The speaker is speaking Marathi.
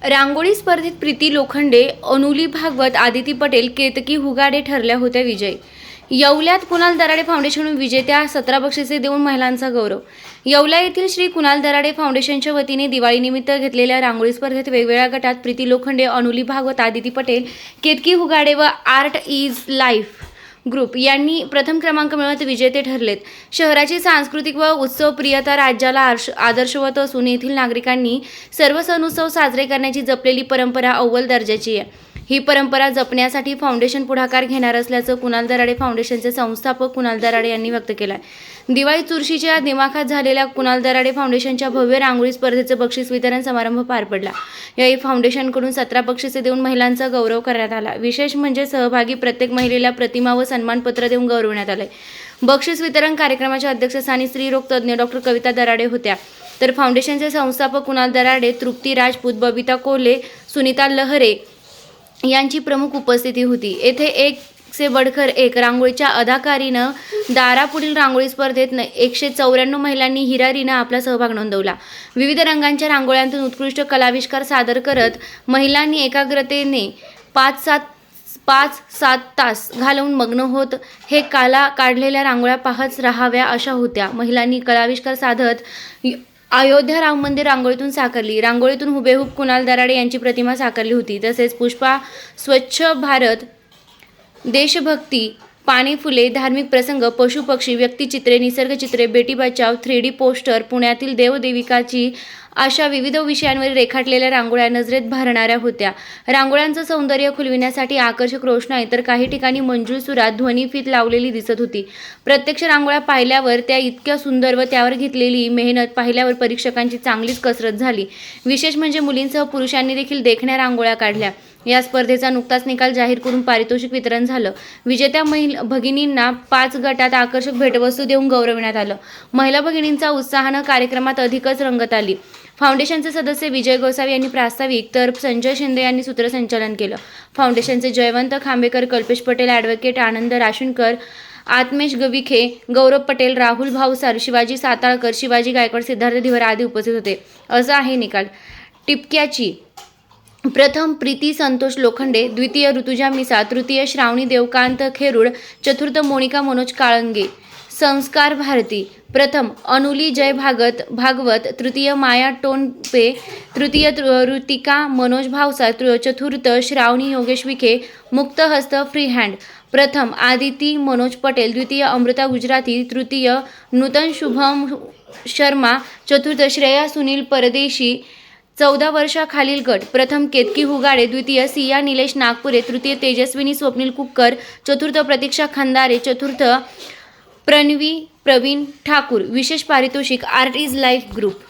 रांगोळी स्पर्धेत प्रीती लोखंडे, अनुली भागवत, आदिती पटेल, केतकी हुगाडे ठरल्या होत्या विजयी. येवल्यात कुणाल दराडे फाउंडेशनकडून विजेत्या 17 बक्षिसे देऊन महिलांचा गौरव. येवला येथील श्री कुणाल दराडे फाउंडेशनच्या वतीने दिवाळीनिमित्त घेतलेल्या रांगोळी स्पर्धेत वेगवेगळ्या गटात प्रीती लोखंडे, अनुली भागवत, आदिती पटेल, केतकी हुगाडे व आर्ट इज लाईफ ग्रुप यांनी प्रथम क्रमांक मिळवत विजेते ठरलेत. शहराची सांस्कृतिक व उत्सवप्रियता राज्याला आदर्शवत असून येथील नागरिकांनी सर्व सण उत्सव साजरे करण्याची जपलेली परंपरा अव्वल दर्जाची आहे. ही परंपरा जपण्यासाठी फाउंडेशन पुढाकार घेणार असल्याचं कुणाल दराडे फाउंडेशनचे संस्थापक कुणाल दराडे यांनी व्यक्त केलं आहे. दिवाळी चुरशीच्या दिमाखात झालेल्या कुणाल दराडे फाउंडेशनच्या भव्य रांगोळी स्पर्धेचं बक्षीस वितरण समारंभ पार पडला. यावेळी फाउंडेशनकडून 17 बक्षिसे देऊन महिलांचा गौरव करण्यात आला. विशेष म्हणजे सहभागी प्रत्येक महिलेला प्रतिमा व सन्मानपत्र देऊन गौरवण्यात आले. बक्षीस वितरण कार्यक्रमाच्या अध्यक्षस्थानी स्त्रीरोग तज्ज्ञ डॉ. कविता दराडे होत्या. तर फाउंडेशनचे संस्थापक कुणाल दराडे, तृप्ती राजपूत, बबिता कोल्हे, सुनीता लहरे यांची प्रमुख उपस्थिती होती. येथे एक से बडकर एक रांगोळीच्या अदाकारीनं दारापुढील रांगोळी स्पर्धेत 194 महिलांनी हिरारीनं आपला सहभाग नोंदवला. विविध रंगांच्या रांगोळ्यांतून उत्कृष्ट कलाविष्कार सादर करत महिलांनी एकाग्रतेने 5-7 तास घालवून मग्न होत हे काढलेल्या रांगोळ्या पाहत राहाव्या अशा होत्या. महिलांनी कलाविष्कार साधत अयोध्या राम मंदिर रांगोळीतून साकारली. रांगोळीतून हुबेहूब कुणाल दराडे यांची प्रतिमा साकारली होती. तसेच पुष्पा, स्वच्छ भारत, देशभक्ती, पाने फुले, धार्मिक प्रसंग, पशुपक्षी, व्यक्तिचित्रे, निसर्गचित्रे, बेटी बचाव, 3D पोस्टर, पुण्यातील देवदेविकाची अशा विविध विषयांवर रेखाटलेल्या रांगोळ्या नजरेत भरणाऱ्या होत्या. रांगोळ्यांचं सौंदर्य खुलविण्यासाठी आकर्षक रोषणाई तर काही ठिकाणी मंजूळ सुरात ध्वनिफीत लावलेली दिसत होती. प्रत्यक्ष रांगोळ्या पाहिल्यावर त्या इतक्या सुंदर व त्यावर घेतलेली मेहनत पाहिल्यावर परीक्षकांची चांगलीच कसरत झाली. विशेष म्हणजे मुलींसह पुरुषांनी देखील देखण्या रांगोळ्या काढल्या. या स्पर्धेचा नुकताच निकाल जाहीर करून पारितोषिक वितरण झालं. विजेत्या भगिनींना 5 गटात आकर्षक भेटवस्तू देऊन गौरवण्यात आलं. महिला भगिनींचा उत्साहानं कार्यक्रमात अधिकच रंगत आली. फाउंडेशनचे सदस्य विजय गोसावी यांनी प्रास्ताविक तर संजय शिंदे यांनी सूत्रसंचालन केलं. फाउंडेशनचे जयवंत खांबेकर, कल्पेश पटेल, ॲडव्होकेट आनंद राशुनकर, आत्मेश विखे, गौरव पटेल, राहुल भाऊसार, शिवाजी साताळकर, शिवाजी गायकवाड, सिद्धार्थ धिवर आदी उपस्थित होते. असा आहे निकाल. टिपक्याची प्रथम प्रीती संतोष लोखंडे, द्वितीय ऋतुजा मिसा, तृतीय श्रावणी देवकांत खेरुड, चतुर्थ मोनिका मनोज काळंगे. संस्कार भारती प्रथम अनुली जय भागवत, तृतीय माया टोनपे, तृतीय ऋतिका मनोज भावसार, चतुर्थ श्रावणी योगेश विखे, मुक्त हस्त फ्री हँड. प्रथम आदिती मनोज पटेल, द्वितीय अमृता गुजराती, तृतीय नूतन शुभम शर्मा, चतुर्थ श्रेया सुनील परदेशी. 14 वर्षाखालील गट प्रथम केतकी हुगाडे, द्वितीय सिया निलेश नागपुरे, तृतीय तेजस्विनी स्वप्नील कुक्कर, चतुर्थ प्रतीक्षा खंदारे, चतुर्थ प्रणवी प्रवीण ठाकूर. विशेष पारितोषिक आर्ट इज लाईफ ग्रुप.